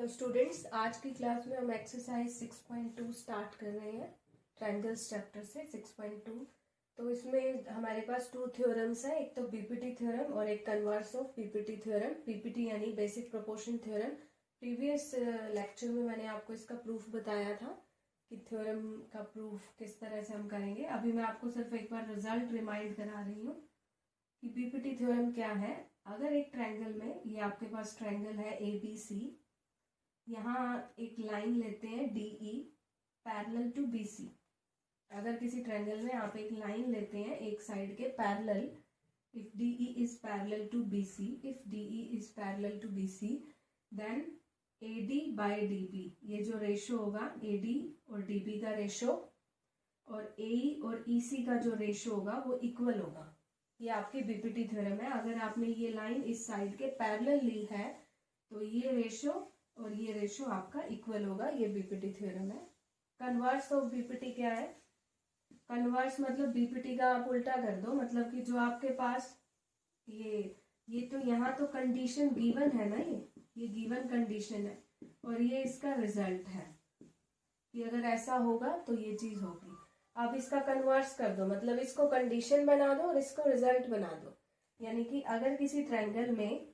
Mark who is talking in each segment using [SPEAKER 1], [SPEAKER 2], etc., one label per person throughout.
[SPEAKER 1] Hello students, आज की class में हम एक्सरसाइज 6.2 स्टार्ट कर रहे हैं ट्रायंगल्स चैप्टर से 6.2। तो इसमें हमारे पास टू थ्योरम्स है, एक तो बीपीटी थ्योरम और एक converse of BPT theorem. BPT यानी basic proportion theorem. Previous lecture में मैंने आपको इसका प्रूफ बताया था कि थ्योरम का प्रूफ किस तरह से हम करेंगे। अभी मैं आपको सिर्फ एक बार रिजल्ट रिमाइंड करा रही हूँ कि बीपीटी थ्योरम क्या है। अगर एक ट्रायंगल में, ये आपके पास ट्रायंगल है ABC, यहाँ एक लाइन लेते हैं DE पैरेलल टू BC। अगर किसी ट्रायंगल में आप एक लाइन लेते हैं एक साइड के parallel, if DE is parallel to BC, if DE is parallel to BC, then AD by DB, ये जो रेशो होगा AD और DB का रेशो और AE और EC का जो रेशो होगा वो इक्वल होगा। ये आपकी बीपीटी थ्योरम है। अगर आपने ये लाइन इस साइड के पैरेलल ली है तो ये रेशो और ये रेशो आपका इक्वल होगा। ये बीपीटी थ्योरम है। कन्वर्स ऑफ बीपीटी क्या है? कन्वर्स मतलब बीपीटी का आप उल्टा कर दो, मतलब कि जो आपके पास ये तो यहाँ तो कंडीशन गिवन है ना, ये गिवन कंडीशन है और ये इसका रिजल्ट है कि अगर ऐसा होगा तो ये चीज होगी। आप इसका कन्वर्स कर दो, मतलब इसको कंडीशन बना दो और इसको रिजल्ट बना दो। यानी कि अगर किसी ट्रायंगल में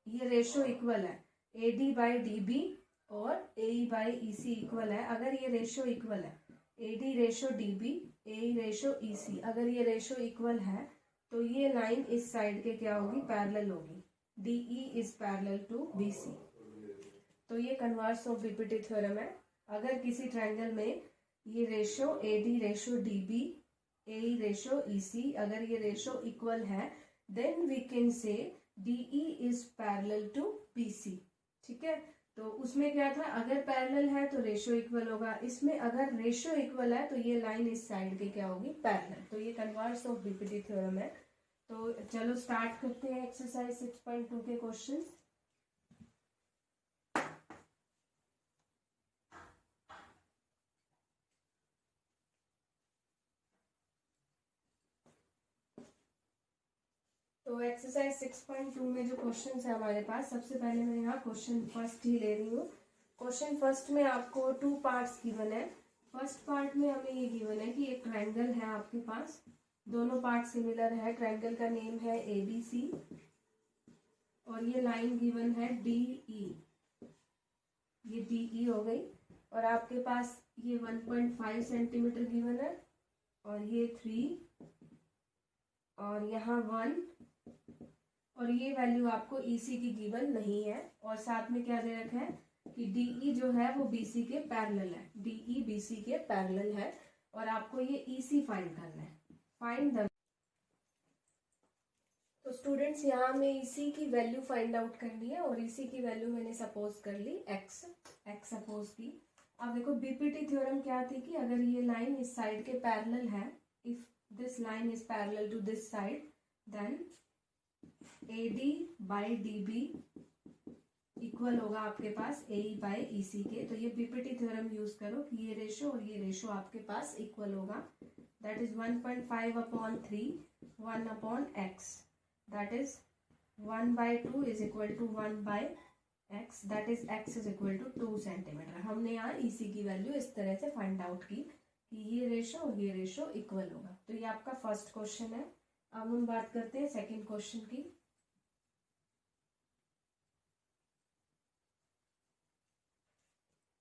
[SPEAKER 1] ये रेशो इक्वल है, AD बाई DB और AE बाई EC इक्वल है, अगर ये रेशो इक्वल है, AD ratio DB, AE ratio EC, अगर ये रेशो इक्वल है तो ये लाइन इस साइड के क्या होगी? पैरेलल होगी। DE is parallel to BC। तो ये कन्वर्स ऑफ बीपीटी थ्योरम है। अगर किसी ट्रायंगल में ये ratio AD ratio DB, AE ratio EC, अगर ये रेशो इक्वल है, then we can say DE is parallel to BC। ठीक है, तो उसमें क्या था, अगर पैरेलल है तो रेशो इक्वल होगा। इसमें अगर रेशो इक्वल है तो ये लाइन इस साइड के क्या होगी? पैरेलल। तो ये कन्वर्स ऑफ बीपीटी थ्योरम है। तो चलो स्टार्ट करते हैं एक्सरसाइज 6.2 के क्वेश्चंस। तो एक्सरसाइज 6.2 में जो क्वेश्चन है हमारे पास, सबसे पहले मैं यहाँ क्वेश्चन फर्स्ट ही ले रही हूँ। क्वेश्चन फर्स्ट में आपको 2 पार्ट्स गिवन है। फर्स्ट पार्ट में हमें ये गिवन है कि एक ट्रायंगल है आपके पास, दोनों पार्ट सिमिलर है। ट्रायंगल का नेम है ABC और ये लाइन गिवन है DE, ये DE हो गई। और आपके पास ये 1.5 सेंटीमीटर गिवन है और ये 3 और यहाँ 1 और ये वैल्यू आपको EC की गिवन नहीं है। और साथ में क्या दे रखा है कि DE जो है वो BC के पैरेलल है, DE BC के पैरेलल है और आपको ये EC फाइंड करना है। फाइंड द, तो स्टूडेंट्स यहाँ में EC की वैल्यू फाइंड आउट करनी है और EC की वैल्यू मैंने सपोज कर ली x सपोज की। अब देखो बीपीटी थ्योरम क्या थी कि अगर ये लाइन इस साइड के पैरेलल है, if this line is parallel to this side, then AD by DB equal होगा आपके पास AE बाई EC के। तो ये बीपीटी थ्योरम यूज करो कि ये रेशो और ये रेशो आपके पास इक्वल होगा। That is 1.5 upon 3, 1 upon x, that is 1/2 is equal to 1/x, that is x is equal to 2 centimetre. हमने यहाँ EC की वैल्यू इस तरह से फाइंड आउट की कि ये रेशो और ये रेशो इक्वल होगा। तो ये आपका फर्स्ट क्वेश्चन है। अब हम बात करते हैं सेकंड क्वेश्चन की।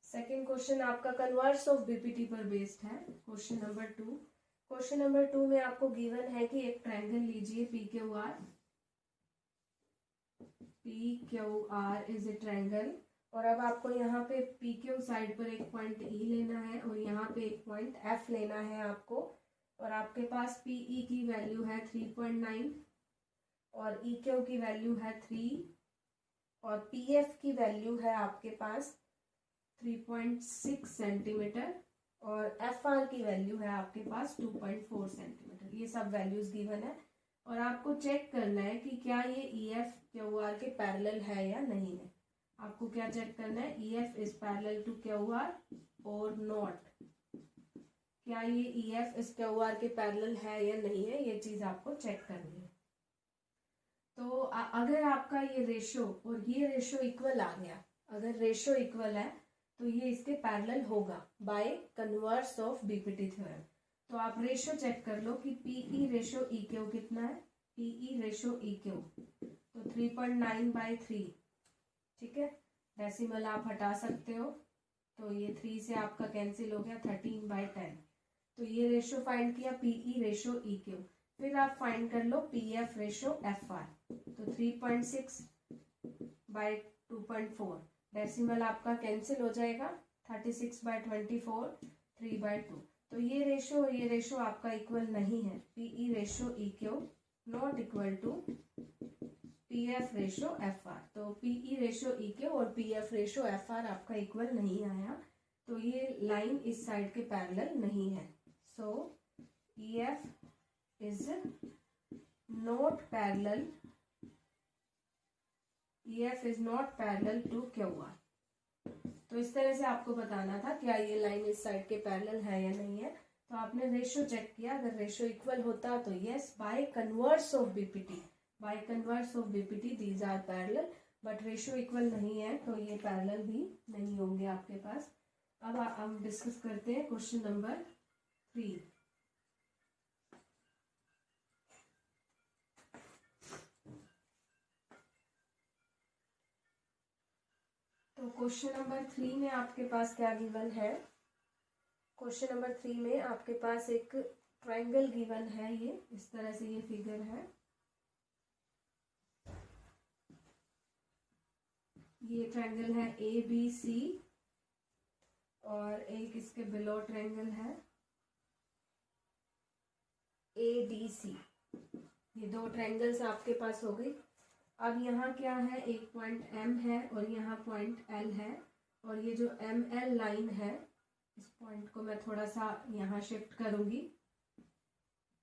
[SPEAKER 1] सेकंड क्वेश्चन आपका कन्वर्स ऑफ बीपीटी पर बेस्ड है। Question number 2। क्वेश्चन नंबर 2 में आपको गिवन है कि एक ट्रायंगल लीजिए PQR। PQR is a triangle और अब आपको यहाँ पे PQ साइड पर एक पॉइंट E लेना है और यहाँ पे एक पॉइंट F लेना है आपको। और आपके पास PE की वैल्यू है 3.9 और EQ की वैल्यू है 3 और PF की वैल्यू है आपके पास 3.6 सेंटीमीटर और FR की वैल्यू है आपके पास 2.4 सेंटीमीटर। ये सब वैल्यूज गिवन है और आपको चेक करना है कि क्या ये EF QR के पैरेलल है या नहीं है। आपको क्या चेक करना है? EF is parallel to QR और नॉट। क्या ये EF इस QR के पैरेलल है या नहीं है, ये चीज आपको चेक करनी है। तो अगर आपका ये रेशो और ये रेशो इक्वल आ गया, अगर रेशो इक्वल है तो ये इसके पैरेलल होगा bye converse of BPT theorem. तो आप रेशो चेक कर लो कि पीई रेशो ई क्यू कितना है। पीई रेशो ई क्यू तो 3.9/3, ठीक है। डेसिमल आप हटा सकते हो, तो ये 3 से आपका कैंसिल हो गया 13/10। तो ये रेशो फाइंड किया पीई रेशो ई क्यू। फिर आप फाइंड कर लो पीएफ रेशो एफ आर, तो 3.6/2.4, डेसिमल आपका कैंसिल हो जाएगा 36/24, 3/2। तो ये रेशो और ये रेशो आपका इक्वल नहीं है। PE ratio E Q not equal to PF ratio F R. तो पीई रेशो ई क्यू और पीएफ रेशो एफ आर आपका इक्वल नहीं आया, तो ये लाइन इस साइड के पैरेलल नहीं है। So EF is not parallel, EF is not parallel to Q R. तो इस तरह से आपको बताना था क्या ये लाइन इस साइड के पैरेलल है या नहीं है। तो आपने रेशो चेक किया, अगर रेशो इक्वल होता तो yes, by converse of BPT, by converse of BPT these are parallel, but ratio equal नहीं है तो ये पैरेलल भी नहीं होंगे आपके पास। अब हम डिस्कस करते हैं क्वेश्चन नंबर 3। तो क्वेश्चन नंबर 3 में आपके पास क्या गिवन है। क्वेश्चन नंबर 3 में आपके पास एक ट्रायंगल गिवन है, ये इस तरह से ये फिगर है। ये ट्रायंगल है ए बी सी और एक इसके बिलो ट्रायंगल है ए डी सी। ये दो ट्रायंगल्स आपके पास हो गई। अब यहाँ क्या है, एक पॉइंट एम है और यहाँ पॉइंट एल है, और ये जो एम एल लाइन है इस पॉइंट को मैं थोड़ा सा यहाँ शिफ्ट करूंगी।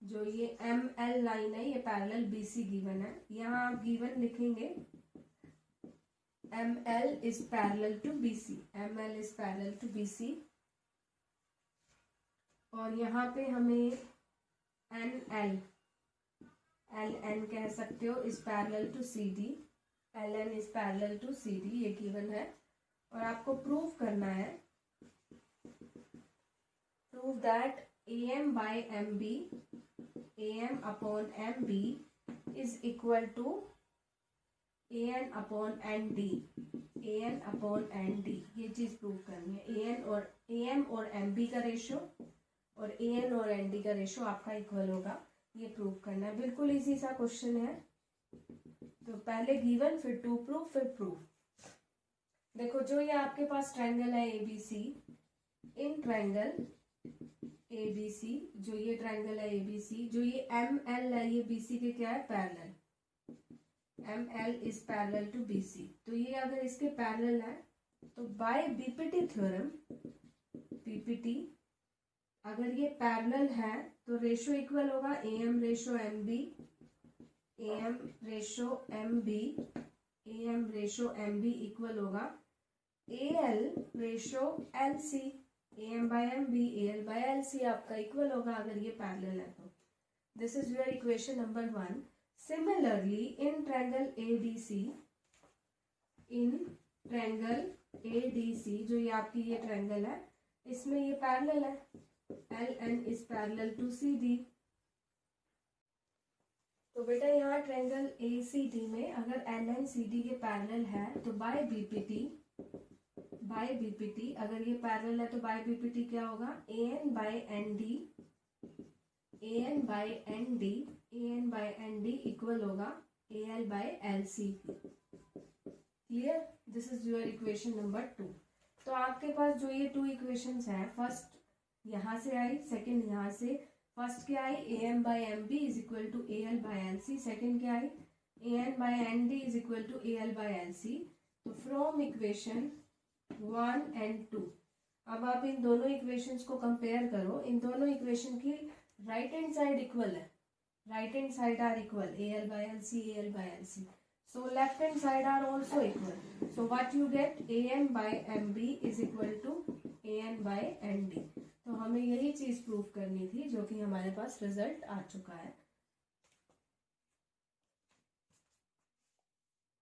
[SPEAKER 1] जो ये एम एल लाइन है ये पैरेलल बी सी गिवन है। यहाँ आप गिवन लिखेंगे M L is parallel to B C, M L is parallel to B C. और यहाँ पे हमें एन एल, एल एन कह सकते हो, is parallel to C D, L N is parallel to C D, ये given है। और आपको प्रूव करना है, prove that A M by M B, A M upon M B is equal to A N upon N D, A N upon N D. ये चीज prove करनी है। ए एन और ए एम और M B का ratio और A N और N D का रेशो आपका इक्वल होगा, ये प्रूव करना है। बिल्कुल इजी सा क्वेश्चन है। तो पहले गिवन, फिर टू प्रूव, फिर प्रूव। देखो जो ये आपके पास ट्रायंगल है A B C, in triangle A B C, जो ये ट्रायंगल है ए बी सी, जो ये एम एल है ये बी सी के क्या है, parallel. M L is parallel to B C. तो ये अगर इसके पैरेलल है तो बाय बीपीटी थ्योरम, बीपीटी अगर ये पैरेलल है तो रेशो इक्वल होगा A M ratio M B, A M ratio M B, A M ratio M B equal होगा A L ratio L C, A M by M B, A L by L C आपका equal होगा अगर ये parallel है तो। This is your equation number 1। Similarly in triangle A D C, in triangle A D C, जो ये आपकी ये ट्रायंगल है इसमें ये पैरेलल है, L N is parallel to C D. तो बेटा यहाँ ट्रायंगल ए सी डी में अगर एल एन सी डी के पैरेलल है तो बाय बीपीटी, बाय बीपीटी अगर ये पैरेलल है तो बाय बीपीटी क्या होगा, A N by N D, A N by N D, A N by N D equal होगा A L by L C. Clear? This is your equation number 2। तो आपके पास जो ये 2 इक्वेशंस हैं, फर्स्ट यहाँ से आई, सेकंड यहाँ से। फर्स्ट क्या आई, A M by M B is equal to A L by L C. Second क्या आई, A N by N D is equal to A L by L C. तो फ्रॉम इक्वेशन 1 एंड 2 अब आप इन दोनों equations को compare करो। इन दोनों equation की राइट हैंड साइड इक्वल है, right hand side are equal, A L by L C, A L by L C. So left hand side are also equal. So what you get, an by mb is equal to an by nd. तो हमें यही चीज prove करनी थी जो कि हमारे पास result आ चुका है।